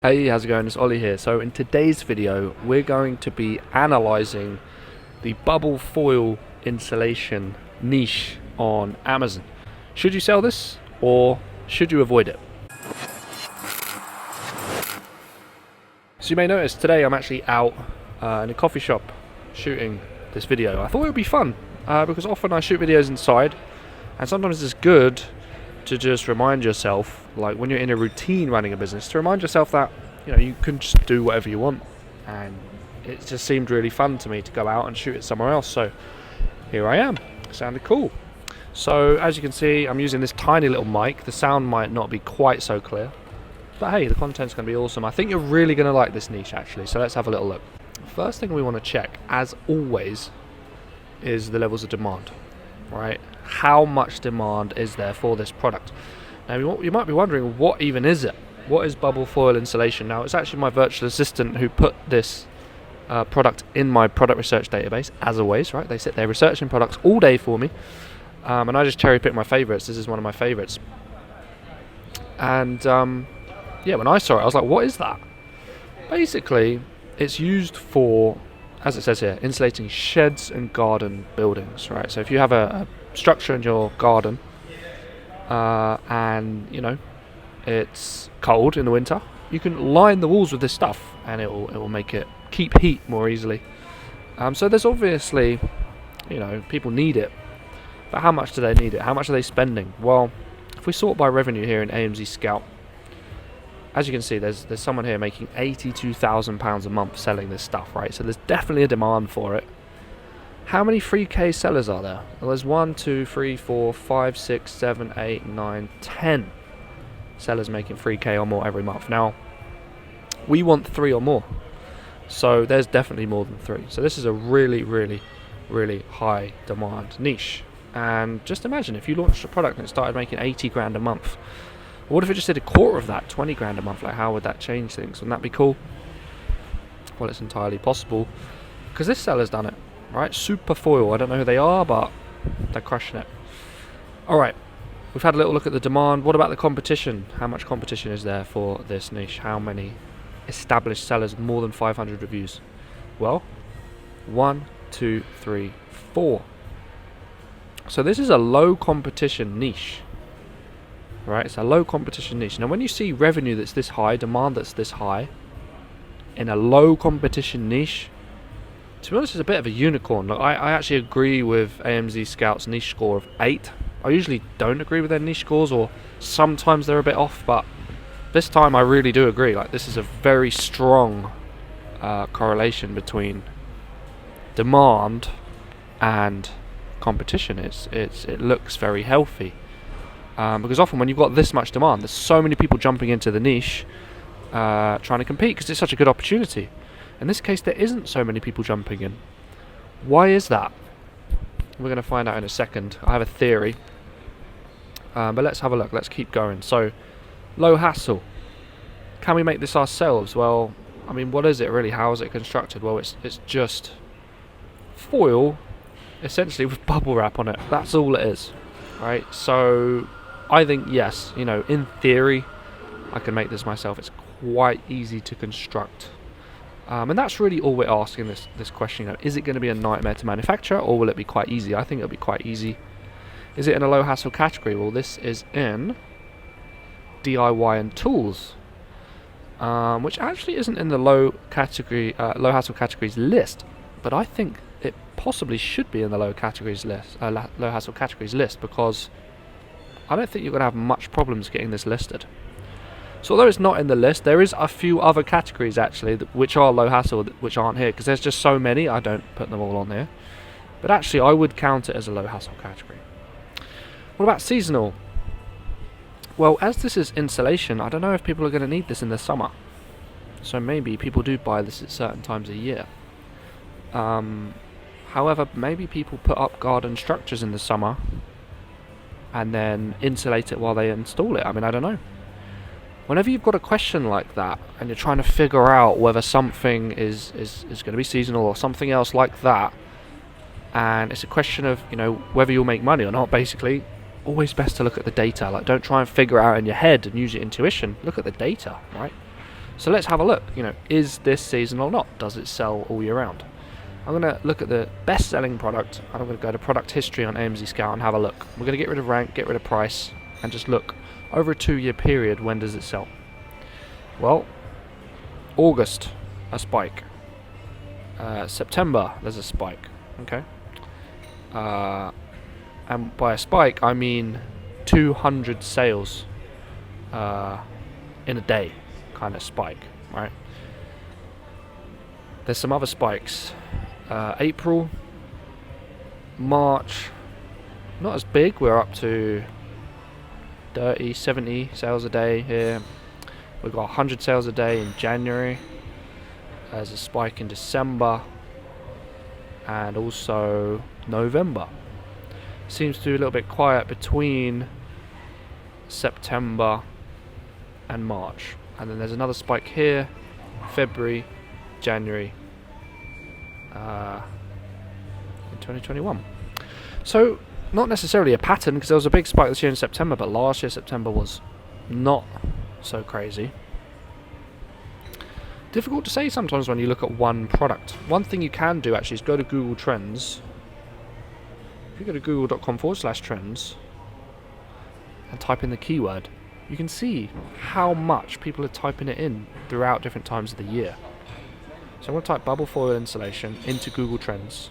Hey, how's it going? It's Ollie here. So in today's video, we're going to be analysing the bubble foil insulation niche on Amazon. Should you sell this or should you avoid it? So you may notice today I'm actually out in a coffee shop shooting this video. I thought it would be fun because often I shoot videos inside and sometimes it's good to just remind yourself, like when you're in a routine running a business, to remind yourself that you can just do whatever you want, and it just seemed really fun to me to go out and shoot it somewhere else. So here I am. It sounded cool. So as you can see, I'm using this tiny little mic. The sound might not be quite so clear, but hey, the content's going to be awesome. I think you're really going to like this niche actually, so let's have a little look. First thing we want to check, as always, is the levels of demand. Right? How much demand is there for this product? Now you might be wondering, what even is it? What is bubble foil insulation? Now it's actually my virtual assistant who put this product in my product research database, as always, right? They sit there researching products all day for me, and I just cherry pick my favorites. This is one of my favorites. And yeah, when I saw it, I was like, what is that? Basically, it's used for, as it says here, insulating sheds and garden buildings, right? So if you have a structure in your garden and it's cold in the winter, you can line the walls with this stuff and it will make it keep heat more easily. So there's obviously, people need it, but how much do they need it? How much are they spending? Well, if we sort by revenue here in AMZ Scout, as you can see, there's someone here making £82,000 a month selling this stuff, right? So there's definitely a demand for it. How many 3K sellers are there? Well, there's 1, 2, 3, 4, 5, 6, 7, 8, 9, 10 sellers making 3K or more every month. Now, we want 3 or more, so there's definitely more than 3. So this is a really, really, really high demand niche. And just imagine if you launched a product and it started making 80 grand a month. What if it just did a quarter of that, 20 grand a month? Like, how would that change things? Wouldn't that be cool? Well, it's entirely possible because this seller's done it, right? Super Foil. I don't know who they are, but they're crushing it. All right, we've had a little look at the demand. What about the competition? How much competition is there for this niche? How many established sellers with more than 500 reviews? Well, 1, 2, 3, 4. So this is a low competition niche. Right, it's a low competition niche. Now when you see revenue that's this high, demand that's this high, in a low competition niche, to be honest, it's a bit of a unicorn. Look, I actually agree with AMZ Scout's niche score of 8. I usually don't agree with their niche scores, or sometimes they're a bit off, but this time I really do agree. Like, this is a very strong correlation between demand and competition. It looks very healthy. Because often when you've got this much demand, there's so many people jumping into the niche trying to compete because it's such a good opportunity. In this case, there isn't so many people jumping in. Why is that? We're going to find out in a second. I have a theory, but let's have a look. Let's keep going. So, low hassle. Can we make this ourselves? Well, I mean, what is it really? How is it constructed? Well, it's just foil, essentially, with bubble wrap on it. That's all it is, right? So I think, yes, in theory, I can make this myself. It's quite easy to construct. And that's really all we're asking this question. Is it going to be a nightmare to manufacture, or will it be quite easy? I think it'll be quite easy. Is it in a low hassle category? Well, this is in DIY and tools, which actually isn't in the low hassle categories list, but I think it possibly should be in the low hassle categories list, because I don't think you're going to have much problems getting this listed. So although it's not in the list, there is a few other categories actually which are low hassle, which aren't here, because there's just so many. I don't put them all on here, but actually I would count it as a low hassle category. What about seasonal? Well, as this is insulation, I don't know if people are going to need this in the summer, so maybe people do buy this at certain times a year. However, maybe people put up garden structures in the summer and then insulate it while they install it. I mean, I don't know. Whenever you've got a question like that and you're trying to figure out whether something is going to be seasonal or something else like that, and it's a question of whether you'll make money or not, basically, always best to look at the data. Like, don't try and figure it out in your head and use your intuition. Look at the data, right? So let's have a look. Is this seasonal or not? Does it sell all year round? I'm going to look at the best-selling product, and I'm going to go to product history on AMZ Scout and have a look. We're going to get rid of rank, get rid of price, and just look over a 2-year period. When does it sell? Well, August, a spike. September, there's a spike. Okay. And by a spike, I mean 200 sales in a day, kind of spike, right? There's some other spikes. April, March, not as big. We're up to 30, 70 sales a day here. We've got 100 sales a day in January. There's a spike in December and also November. Seems to be a little bit quiet between September and March. And then there's another spike here, February, January, in 2021. So not necessarily a pattern, because there was a big spike this year in September, but last year September was not so crazy. Difficult to say sometimes when you look at one product. One thing you can do actually is go to Google Trends. If you go to google.com/trends and type in the keyword, you can see how much people are typing it in throughout different times of the year. So I'm going to type bubble foil insulation into Google Trends,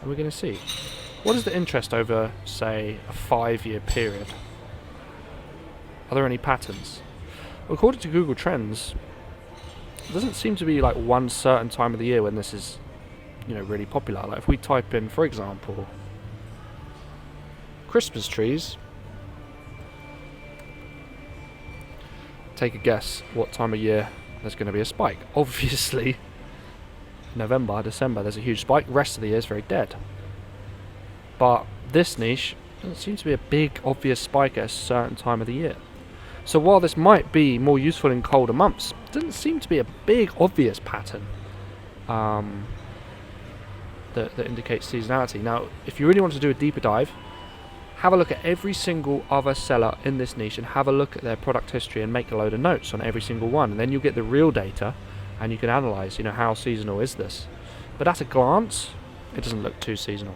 and we're going to see what is the interest over, say, a 5-year period. Are there any patterns? Well, according to Google Trends, there doesn't seem to be like one certain time of the year when this is, really popular. Like if we type in, for example, Christmas trees, take a guess what time of year there's going to be a spike. Obviously, November, December, there's a huge spike. The rest of the year is very dead. But this niche doesn't seem to be a big, obvious spike at a certain time of the year. So while this might be more useful in colder months, it doesn't seem to be a big, obvious pattern that indicates seasonality. Now, if you really want to do a deeper dive, have a look at every single other seller in this niche and have a look at their product history and make a load of notes on every single one. And then you'll get the real data and you can analyze, how seasonal is this. But at a glance, it doesn't look too seasonal.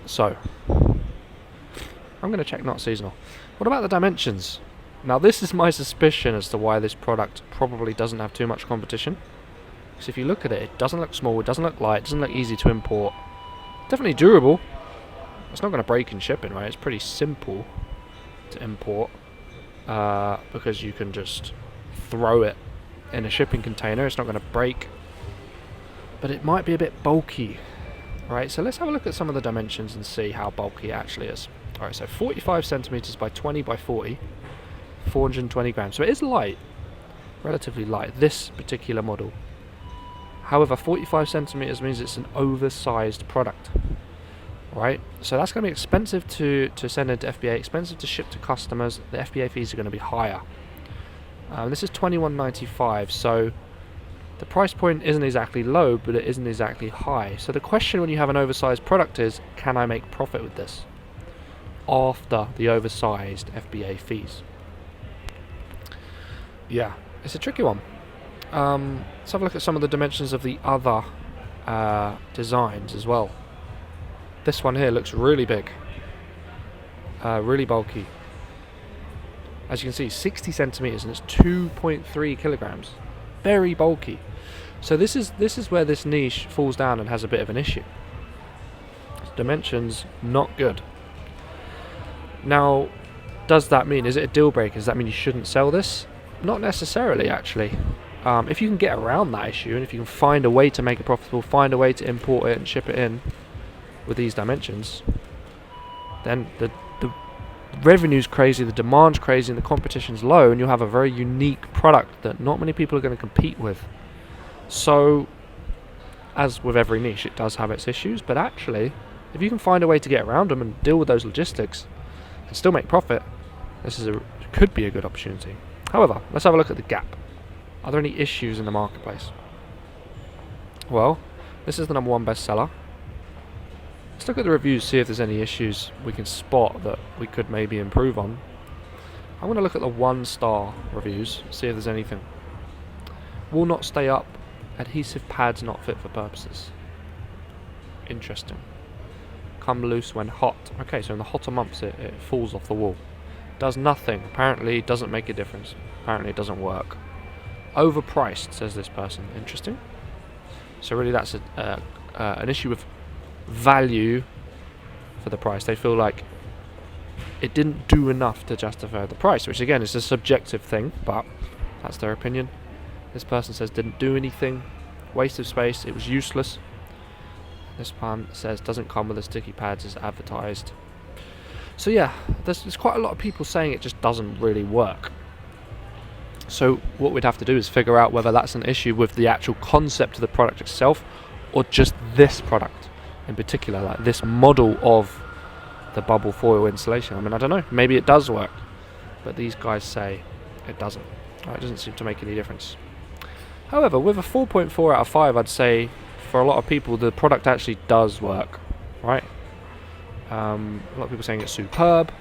So, I'm going to check not seasonal. What about the dimensions? Now, this is my suspicion as to why this product probably doesn't have too much competition. Because if you look at it, it doesn't look small, it doesn't look light, it doesn't look easy to import. Definitely durable. It's not going to break in shipping, right? It's pretty simple to import because you can just throw it in a shipping container. It's not going to break. But it might be a bit bulky, right? So let's have a look at some of the dimensions and see how bulky it actually is. Alright, so 45 centimeters by 20 by 40, 420 grams. So it is light, relatively light, this particular model. However, 45 centimeters means it's an oversized product, right? So that's going to be expensive to send into FBA, expensive to ship to customers. The FBA fees are going to be higher. This is $21.95, so the price point isn't exactly low, but it isn't exactly high. So the question when you have an oversized product is, can I make profit with this after the oversized FBA fees? Yeah, it's a tricky one. Let's have a look at some of the dimensions of the other designs as well. This one here looks really big, really bulky. As you can see, 60 centimeters and it's 2.3 kilograms. Very bulky. So this is where this niche falls down and has a bit of an issue. Dimensions, not good. Now, does that mean, is it a deal breaker? Does that mean you shouldn't sell this? Not necessarily, actually. If you can get around that issue and if you can find a way to make it profitable, find a way to import it and ship it in with these dimensions, then the revenue's crazy, the demand's crazy, and the competition's low, and you'll have a very unique product that not many people are going to compete with. So, as with every niche, it does have its issues, but actually, if you can find a way to get around them and deal with those logistics and still make profit, this could be a good opportunity. However, let's have a look at the gap. Are there any issues in the marketplace? Well, this is the #1 bestseller. Let's look at the reviews, see if there's any issues we can spot that we could maybe improve on. I'm going to look at the 1-star reviews, see if there's anything. Will not stay up. Adhesive pads not fit for purposes. Interesting. Come loose when hot. Okay, so in the hotter months it falls off the wall. Does nothing. Apparently doesn't make a difference. Apparently it doesn't work. Overpriced, says this person. Interesting. So really that's an issue with value for the price. They feel like it didn't do enough to justify the price, which again is a subjective thing, but that's their opinion. This person says didn't do anything, waste of space, it was useless. This one says doesn't come with the sticky pads as advertised. So yeah, there's quite a lot of people saying it just doesn't really work. So what we'd have to do is figure out whether that's an issue with the actual concept of the product itself, or just this product in particular, like this model of the bubble foil insulation. I mean, I don't know, maybe it does work, but these guys say it doesn't. It doesn't seem to make any difference. However, with a 4.4 out of 5, I'd say for a lot of people the product actually does work, right? A lot of people saying it's superb.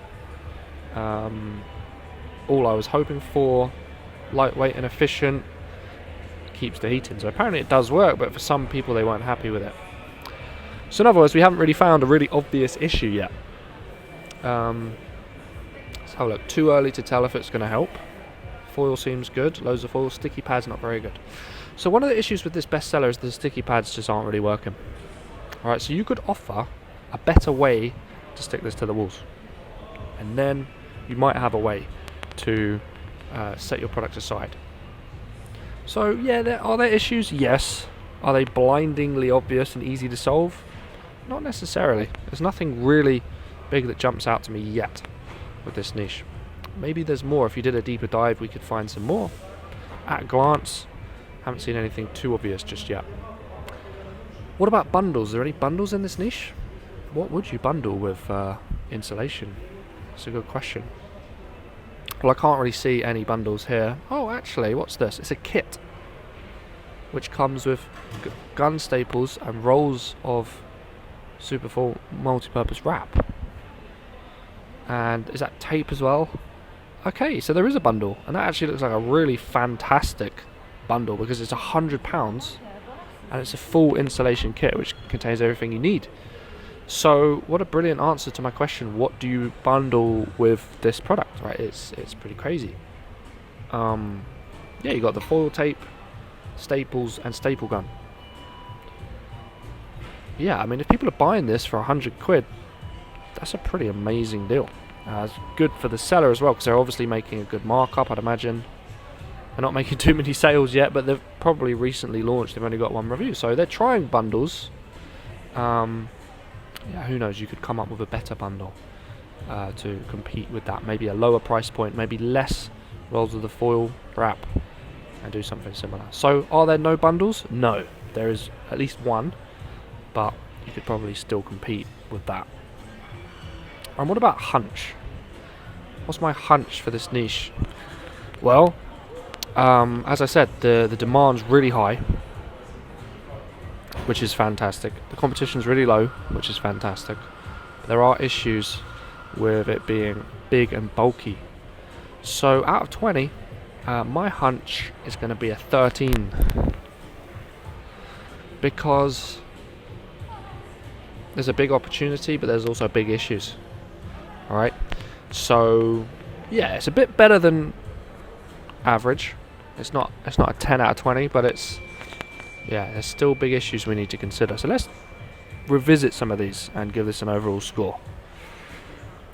All I was hoping for, lightweight and efficient, keeps the heat in. So apparently it does work, but for some people they weren't happy with it. So in other words, we haven't really found a really obvious issue yet. Let's have a look. Too early to tell if it's going to help. Foil seems good. Loads of foil. Sticky pads not very good. So one of the issues with this bestseller is the sticky pads just aren't really working. Alright, so you could offer a better way to stick this to the walls, and then you might have a way to set your product aside. So yeah, are there issues? Yes. Are they blindingly obvious and easy to solve? Not necessarily. There's nothing really big that jumps out to me yet with this niche. Maybe there's more. If you did a deeper dive, we could find some more. At a glance, haven't seen anything too obvious just yet. What about bundles? Are there any bundles in this niche? What would you bundle with insulation? That's a good question. Well, I can't really see any bundles here. Oh, actually, what's this? It's a kit, which comes with gun staples and rolls of Superfull multi-purpose wrap. And is that tape as well? Okay, so there is a bundle, and that actually looks like a really fantastic bundle because it's £100 and it's a full insulation kit which contains everything you need. So what a brilliant answer to my question, what do you bundle with this product, right? It's pretty crazy. Yeah, you got the foil tape, staples and staple gun. Yeah, I mean, if people are buying this for £100, that's a pretty amazing deal. It's good for the seller as well, because they're obviously making a good markup, I'd imagine. They're not making too many sales yet, but they've probably recently launched. They've only got one review, so they're trying bundles. Yeah, who knows? You could come up with a better bundle to compete with that. Maybe a lower price point, maybe less rolls of the foil wrap, and do something similar. So, are there no bundles? No, there is at least one, but you could probably still compete with that. And what about hunch? What's my hunch for this niche? Well, as I said, the demand's really high, which is fantastic. The competition's really low, which is fantastic. There are issues with it being big and bulky. So out of 20, my hunch is going to be a 13. Because there's a big opportunity, but there's also big issues. Alright, so yeah, it's a bit better than average. It's not a 10 out of 20, but it's, yeah, there's still big issues we need to consider. So let's revisit some of these and give this an overall score.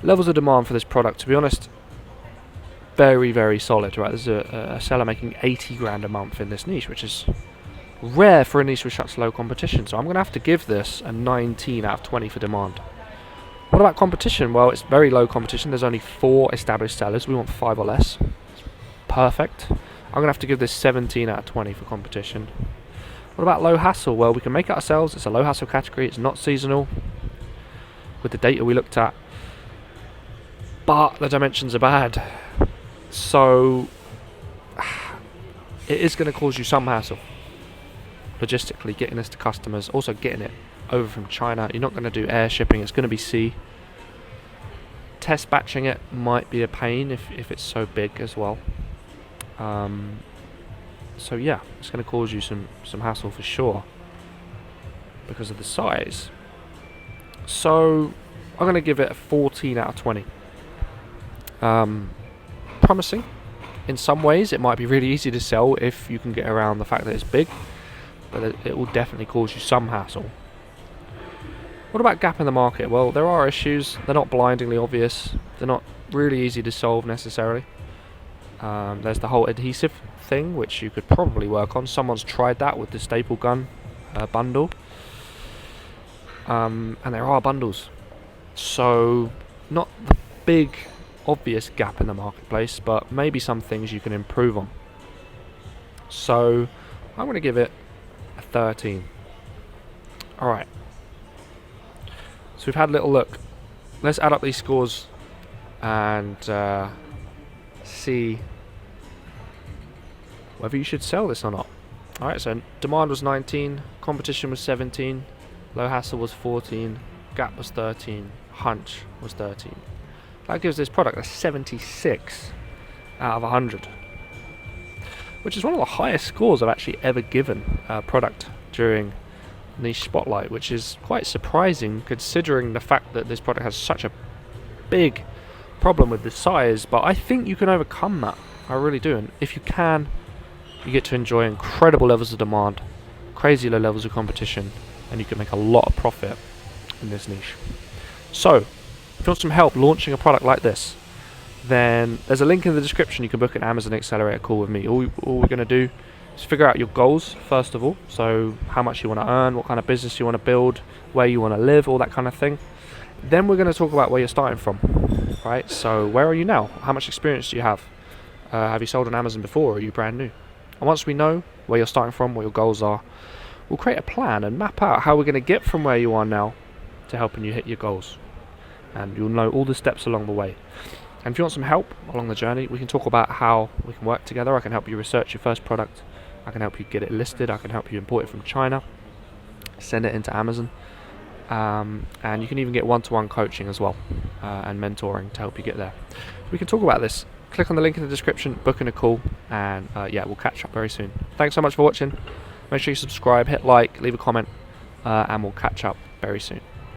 Levels of demand for this product, to be honest, very, very solid, right? There's a seller making 80 grand a month in this niche, which is rare for a niche with such low competition. So I'm going to have to give this a 19 out of 20 for demand. What about competition? Well, it's very low competition. There's only 4 established sellers. We want 5 or less. Perfect. I'm going to have to give this 17 out of 20 for competition. What about low hassle? Well, we can make it ourselves. It's a low hassle category. It's not seasonal with the data we looked at. But the dimensions are bad. So it is going to cause you some hassle. Logistically, getting this to customers. Also getting it over from China. You're not going to do air shipping. It's going to be sea. Test batching it might be a pain if it's so big as well. So yeah, it's going to cause you some hassle for sure because of the size. So I'm going to give it a 14 out of 20. Promising. In some ways, it might be really easy to sell if you can get around the fact that it's big, but it will definitely cause you some hassle. What about gap in the market? Well, there are issues. They're not blindingly obvious. They're not really easy to solve necessarily. There's the whole adhesive thing, which you could probably work on. Someone's tried that with the staple gun bundle. And there are bundles. So, not the big obvious gap in the marketplace, but maybe some things you can improve on. So, I'm going to give it a 13. Alright. So we've had a little look. Let's add up these scores and see whether you should sell this or not. Alright, so demand was 19, competition was 17, low hassle was 14, gap was 13, hunch was 13. That gives this product a 76 out of 100, which is one of the highest scores I've actually ever given a product during Niche Spotlight, which is quite surprising considering the fact that this product has such a big problem with the size. But I think you can overcome that. I really do. And if you can, you get to enjoy incredible levels of demand, crazy low levels of competition, and you can make a lot of profit in this niche. So, if you want some help launching a product like this, then there's a link in the description. You can book an Amazon Accelerator call with me. All we're going to do is figure out your goals, first of all. So how much you want to earn, what kind of business you want to build, where you want to live, all that kind of thing. Then we're going to talk about where you're starting from, right? So where are you now? How much experience do you have? Have you sold on Amazon before, or are you brand new? And once we know where you're starting from, what your goals are, we'll create a plan and map out how we're going to get from where you are now to helping you hit your goals. And you'll know all the steps along the way. And if you want some help along the journey, we can talk about how we can work together. I can help you research your first product. I can help you get it listed. I can help you import it from China, send it into Amazon. And you can even get one-to-one coaching as well, and mentoring to help you get there. We can talk about this. Click on the link in the description, book in a call, and yeah, we'll catch up very soon. Thanks so much for watching. Make sure you subscribe, hit like, leave a comment, and we'll catch up very soon.